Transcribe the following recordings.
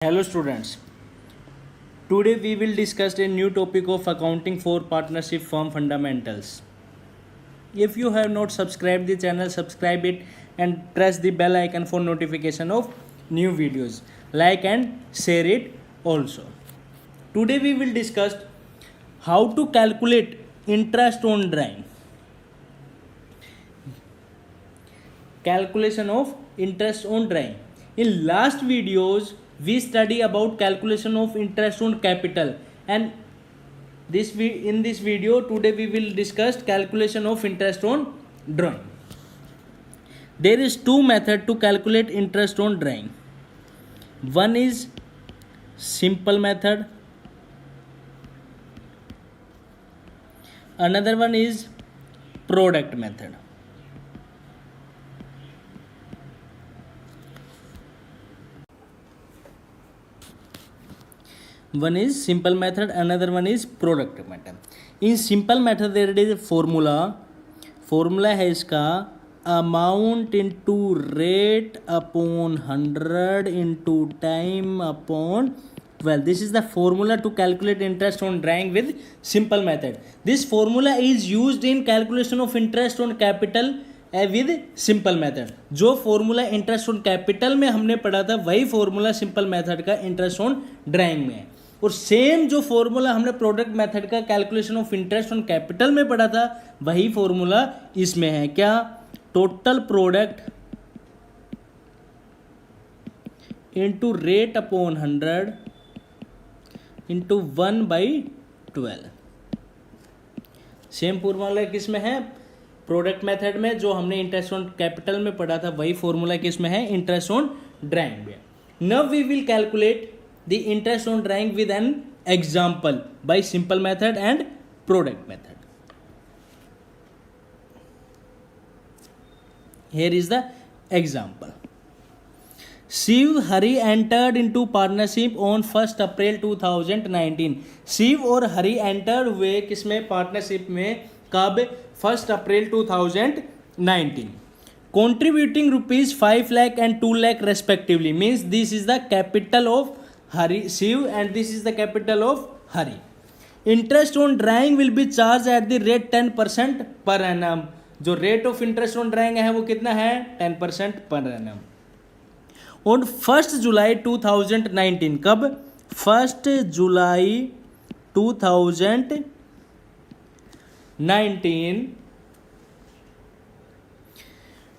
Hello students, today we will discuss a new topic of accounting for partnership firm fundamentals. If you have not subscribed the channel, subscribe it and press the bell icon for notification of new videos. Like and share it also. Today we will discuss how to calculate interest on drawing. Calculation of interest on drawing. In last videos we study about calculation of interest on capital, and in this video today we will discuss calculation of interest on drawing. There is two method to calculate interest on drawing. One is simple method, another one is product method. One is simple method, another one is product method. In simple method there is a formula है इसका amount into rate upon 100 into time upon 12. This is the formula to calculate interest on drawing with simple method. This formula is used in calculation of interest on capital with simple method. जो formula interest on capital में हमने पढ़ा था वही formula simple method का interest on drawing में है, और सेम जो फॉर्मूला हमने प्रोडक्ट मेथड का calculation of interest on capital में पढ़ा था वही फॉर्मूला इसमें है. क्या? Total product into rate upon 100 into 1/12. Same formula किसमें है? प्रोडक्ट मेथड में. जो हमने इंटरेस्ट ऑन कैपिटल में पढ़ा था वही फॉर्मूला किसमें है? इंटरेस्ट ऑन ड्राइंग में. Now we will calculate the interest on drawing with an example by simple method and product method. Here is the example. Shiv Hari entered into partnership on 1st April 2019. Shiv और हरी enter हुए किसमें? Partnership में. कब? 1st April 2019. Contributing rupees 5 lakh and 2 lakh respectively. Means this is the capital of Shiv and this is the capital of Hari. Interest on drawing will be charged at the rate 10% per annum. जो rate of interest on drawing है वो कितना है? 10% per annum. On 1 जुलाई 2019. कब? 1 जुलाई 2019.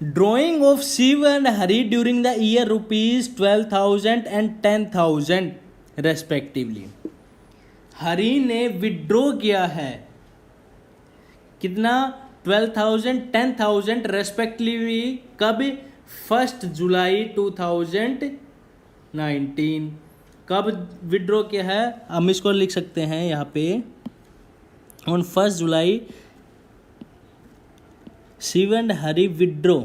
Drawing of Shiv and Hari during the year rupees 12,000 and 10,000 respectively. Hari ने withdraw किया है कितना? 12,000 10,000 रेस्पेक्टिवली. कब? 1 जुलाई 2019. कब विड्रॉ किया है? हम इसको लिख सकते हैं यहाँ पे. On 1 July Shiv and Hari withdraw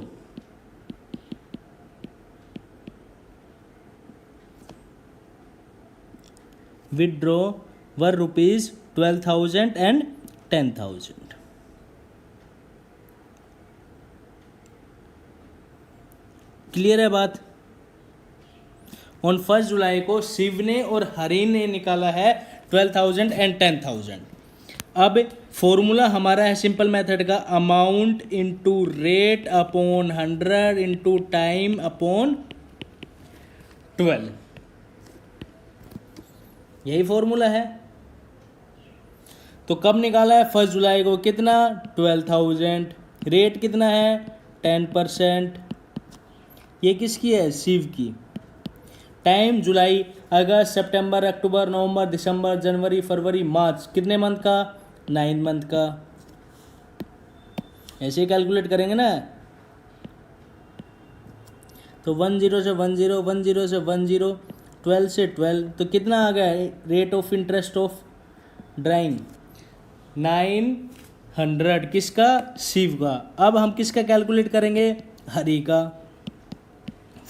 were rupees 12,000 and 10,000. Clear है बात? ऑन 1 जुलाई को शिव ने और हरी ने निकाला है 12,000 एंड 10,000. अब फॉर्मूला हमारा है सिंपल मेथड का amount into rate upon 100 into time upon 12. यही फॉर्मूला है. तो कब निकाला है? 1 जुलाई को. कितना? 12,000. रेट कितना है? 10%. ये किसकी है? शिव की. टाइम जुलाई, अगस्त, सितंबर, अक्टूबर, नवंबर, दिसंबर, जनवरी, फरवरी, मार्च. कितने मंथ का? 9 मंथ का. ऐसे ही कैलकुलेट करेंगे ना. तो 10 से 10 10 से 10 12 से 12. तो कितना आ गया rate of interest of drawing? 900. किसका? शिव का. अब हम किसका कैलकुलेट करेंगे? हरी का.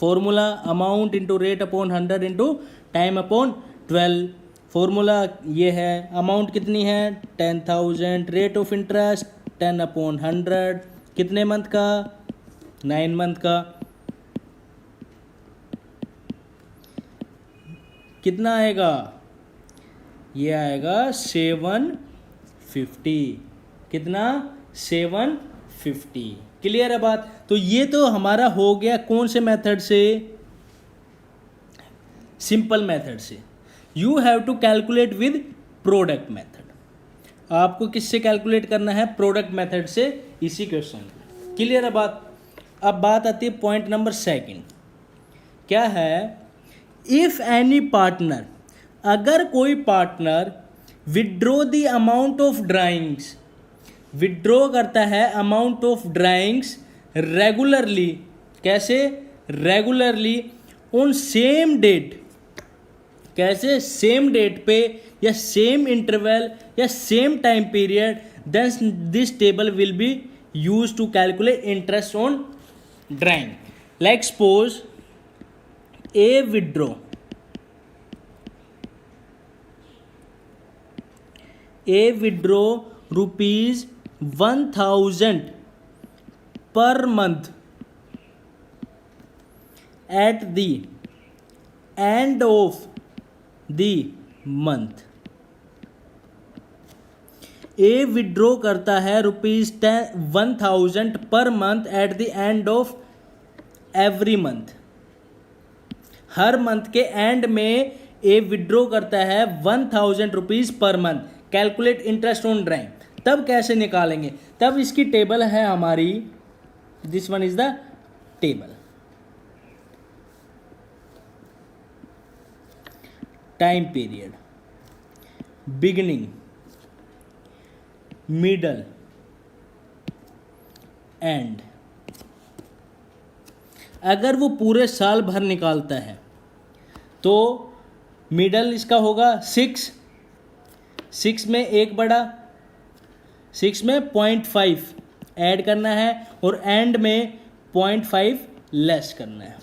Formula amount into rate upon 100 into time upon 12. Formula ये है. अमाउंट कितनी है? 10,000. Rate of interest 10 upon 100. कितने मंथ का? 9 मंथ का. कितना आएगा, ये आएगा 750। कितना, 750। क्लियर है बात। तो ये तो हमारा हो गया कौन से मेथड से, सिंपल मेथड से। You have to calculate with product method. आपको किससे कैलकुलेट करना है, प्रोडक्ट मेथड से, इसी क्वेश्चन में। क्लियर है बात। अब बात आती है पॉइंट नंबर 2। क्या है, इफ एनी पार्टनर, अगर कोई partner withdraw the amount of drawings, withdraw करता है अमाउंट ऑफ ड्राइंग्स रेगुलरली, कैसे, रेगुलरली ऑन सेम डेट, कैसे, सेम डेट पे या सेम इंटरवल या same time period, then this table will be use to calculate interest on drawing. Like suppose A withdraw, A withdraw rupees 1000 per month at the end of the month. A withdraw करता है rupees 1000 per month at the end of every month. Her month के and में ए withdraw करता है 1000 rupees per month. Calculate interest on drawing, तब कैसे निकालेंगे, तब इसकी टेबल है हमारी, this one is the table. Time period, beginning, middle, and. अगर वो पूरे साल भर निकालता है तो मिडल इसका होगा 6 में एक बड़ा, 6 में 0.5 ऐड करना है और एंड में 0.5 लेस करना है।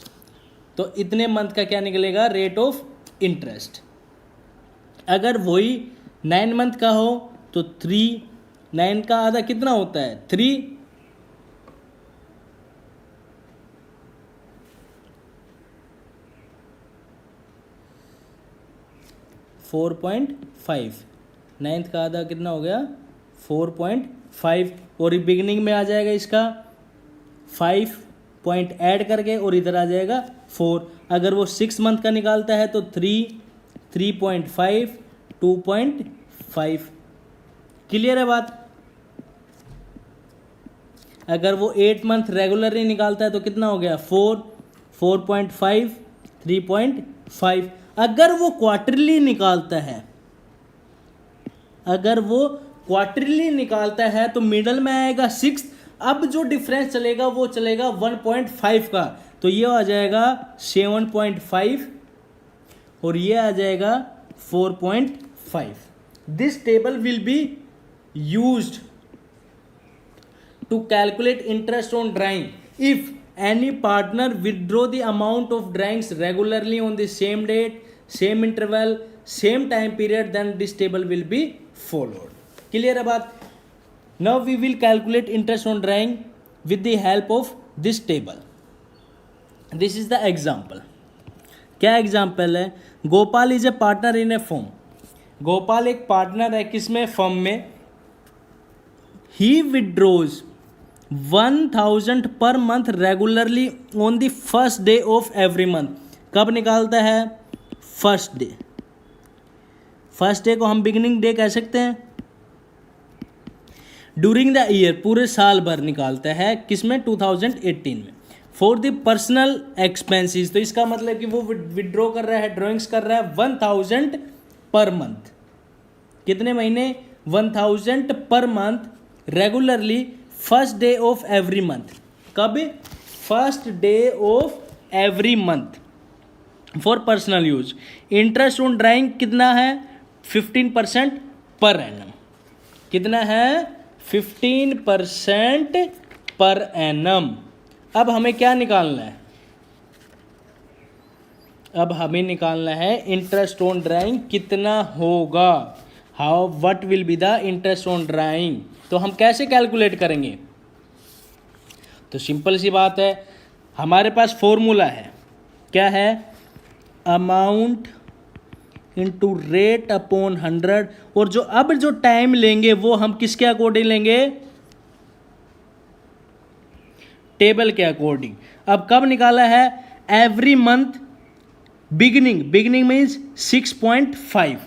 तो इतने मंथ का क्या निकलेगा, रेट ऑफ इंटरेस्ट। अगर वही 9 मंथ का हो तो 3, 9 का आधा कितना होता है, 3, 4.5, 9th का आधा कितना हो गया, 4.5, और बिगिनिंग में आ जाएगा इसका 5 पॉइंट ऐड करके और इधर आ जाएगा 4। अगर वो 6 मंथ का निकालता है तो 3, 3.5, 2.5। क्लियर है बात। अगर वो 8 मंथ रेगुलरली निकालता है तो कितना हो गया, 4, 4.5, 3.5। अगर वो क्वार्टरली निकालता है, अगर वो क्वार्टरली निकालता है तो मिडल में आएगा 6। अब जो डिफरेंस चलेगा वो चलेगा 1.5 का, तो ये आ जाएगा 7.5 और ये आ जाएगा 4.5। This table will be used to calculate interest on drawing if any partner withdraw the amount of drawings regularly on the same date, same interval, same time period, then this table will be followed. Clear है बात। Now we will calculate interest on drawing with the help of this table. This is the example. क्या example है, Gopal is a partner in A firm. Gopal एक partner है किसमें, firm में। ही withdraws 1000 per month regularly on the first day of every month. कब निकालता है, first day. First day को हम बिगिनिंग डे कह सकते हैं। ड्यूरिंग द ईयर, पूरे साल भर निकालता है किसमें, 2018 में। फॉर द पर्सनल एक्सपेंसेस, तो इसका मतलब कि वो विड्रॉ कर रहा है, ड्रॉइंग्स कर रहा है 1000 पर मंथ। कितने महीने, 1000 per month regularly first day of every month. कब, first day of every month for personal use. Interest on drawing कितना है, 15% पर एनम। कितना है, 15% पर एनम। अब हमें क्या निकालना है, अब हमें निकालना है इंटरेस्ट ऑन ड्राइंग कितना होगा, how what will be the interest on drawing. तो हम कैसे कैलकुलेट करेंगे, तो सिंपल सी बात है, हमारे पास फॉर्मूला है। क्या है, अमाउंट इंटू रेट अपॉन 100, और जो अब जो टाइम लेंगे वो हम किसके अकॉर्डिंग लेंगे, टेबल के अकॉर्डिंग। अब कब निकाला है, एवरी मंथ बिगिनिंग मीन्स 6.5,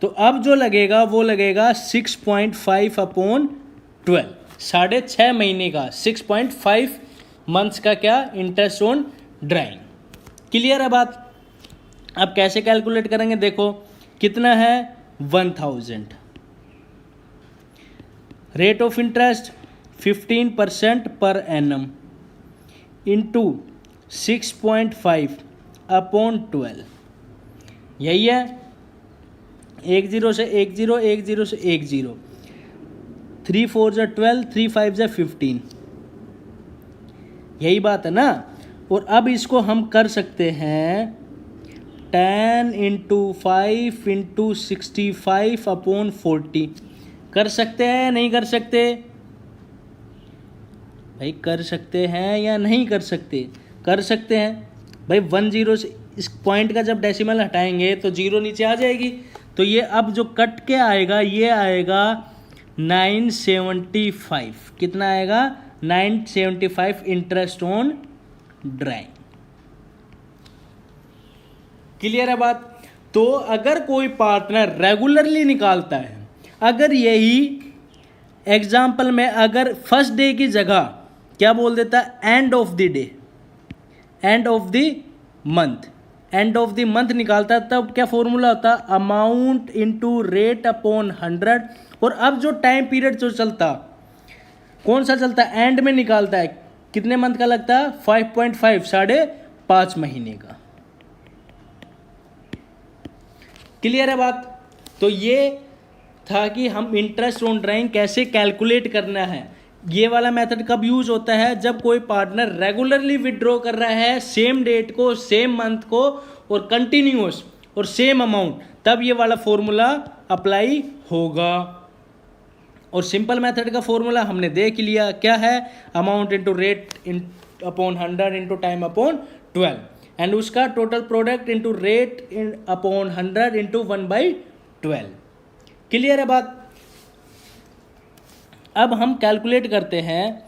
तो अब जो लगेगा वो लगेगा 6.5 अपॉन 12, 6.5 महीने का 6.5 मंथ्स का क्या इंटरेस्ट ऑन ड्राइंग। क्लियर है बात। अब कैसे कैलकुलेट करेंगे, देखो कितना है 1000, rate of interest 15% per annum into 6.5 upon 12, यही है। 10 से 10, 10 से 10, 3 4 जा 12, 3 5 जा 15, यही बात है ना। और अब इसको हम कर सकते हैं 10 इंटू 5 इंटू 65 अपॉन 40, कर सकते हैं नहीं कर सकते भाई, कर सकते हैं या नहीं कर सकते, कर सकते हैं भाई। 10 से इस पॉइंट का जब डेसिमल हटाएंगे तो 0 नीचे आ जाएगी, तो ये अब जो कट के आएगा ये आएगा 975, कितना आएगा 975 इंटरेस्ट ऑन ड्राइंग। क्लियर है बात। तो अगर कोई पार्टनर रेगुलरली निकालता है, अगर यही एग्जाम्पल में अगर फर्स्ट डे की जगह क्या बोल देता, and of the day, and of the month, and of the month निकालता, तब क्या फॉर्मूला होता, अमाउंट इनटू रेट अपॉन 100। और अब जो टाइम पीरियड जो चलता, कौन सा चलता, एंड में निकालता है, कितने मंथ का लगता है 5.5, 5.5 महीने का। क्लियर है बात। तो ये था कि हम इंटरेस्ट ऑन ड्राइंग कैसे कैलकुलेट करना है। ये वाला मेथड कब यूज होता है, जब कोई पार्टनर रेगुलरली विड्रॉ कर रहा है सेम डेट को, सेम मंथ को, और कंटिन्यूअस और सेम अमाउंट, तब ये वाला फॉर्मूला अप्लाई होगा। और सिंपल मेथड का फॉर्मूला हमने देख लिया, क्या है, amount into rate upon 100 into time upon 12, and उसका total product into rate upon 100 into 1/12। Clear है बात। अब हम कैलकुलेट करते हैं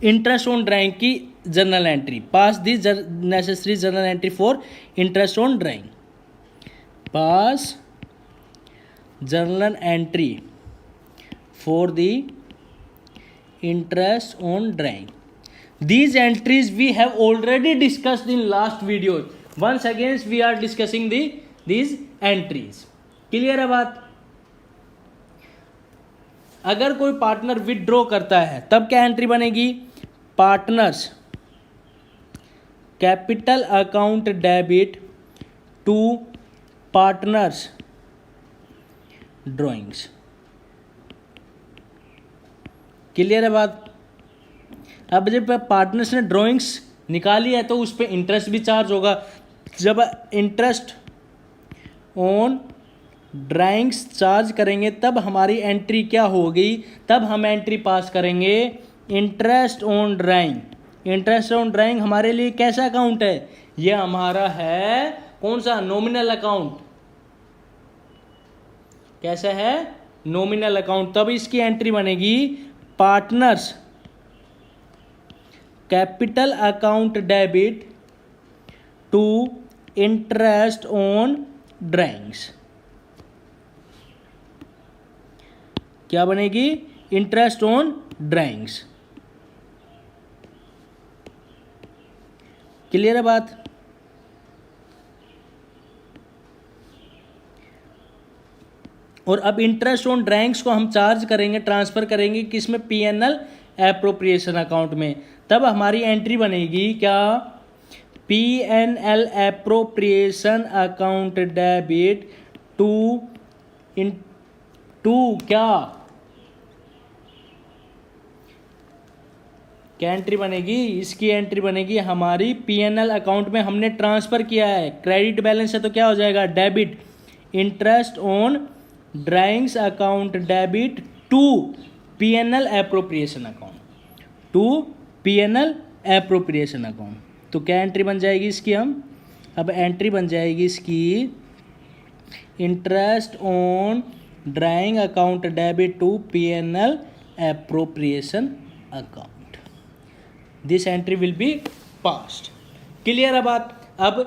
इंटरेस्ट ऑन ड्राइंग की journal entry. Pass the necessary journal entry for interest on drawing, pass journal entry for the interest on drawing. These entries we have already discussed in last video. Once again we are discussing these entries. Clear है बात। अगर कोई partner withdraw करता है तब क्या entry बनेगी, partners capital account debit to partners drawings. Clear है बात। अब जब पार्टनर्स ने ड्राइंग्स निकाली है तो उस पर इंटरेस्ट भी चार्ज होगा। जब इंटरेस्ट ऑन ड्राइंग्स चार्ज करेंगे तब हमारी एंट्री क्या होगी, तब हम एंट्री पास करेंगे interest on drawing. Interest on drawing हमारे लिए कैसा अकाउंट है, ये हमारा है कौन सा, नॉमिनल अकाउंट। कैसा है, नॉमिनल अकाउंट। तब इसकी एंट्री बनेगी partners capital account debit to interest on drawings. क्या बनेगी, इंटरेस्ट ऑन ड्राइंग्स। क्लियर है बात। और अब इंटरेस्ट ऑन ड्राइंग्स को हम चार्ज करेंगे, ट्रांसफर करेंगे किसमें, पीएनएल एप्रोप्रिएशन अकाउंट में। तब हमारी एंट्री बनेगी क्या, PNL appropriation account debit to क्या एंट्री बनेगी, इसकी एंट्री बनेगी हमारी पीएनएल अकाउंट में हमने ट्रांसफर किया है। क्रेडिट बैलेंस है तो क्या हो जाएगा, debit interest on drawings account debit to PNL appropriation account, to PNL appropriation account. तो क्या एंट्री बन जाएगी इसकी, हम अब एंट्री बन जाएगी इसकी interest on drawing account debit to P&L appropriation account. This entry will be passed. Clear है बात. अब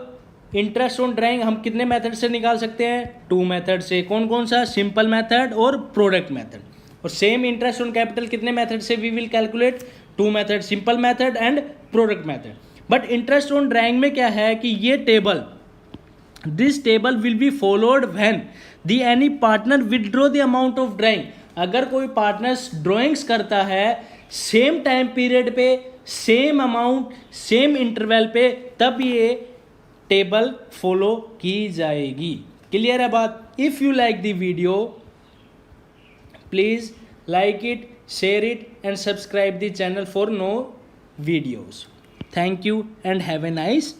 इंटरेस्ट ऑन ड्राइंग हम कितने मेथड से निकाल सकते हैं? 2 मेथड से. कौन कौन सा? सिंपल मेथड और प्रोडक्ट मेथड. और सेम इंटरेस्ट ऑन कैपिटल कितने मेथड से we will calculate? 2 method, simple method and product method. But interest on drawing में क्या है कि ये table, this table will be followed when the any partner withdraw the amount of drawing. अगर कोई partners drawings करता है सेम टाइम पीरियड पे, सेम अमाउंट, सेम इंटरवल पे, तब ये टेबल फॉलो की जाएगी. क्लियर है बात. If you like the video, please like it, share it and subscribe the channel for more videos. Thank you and have a nice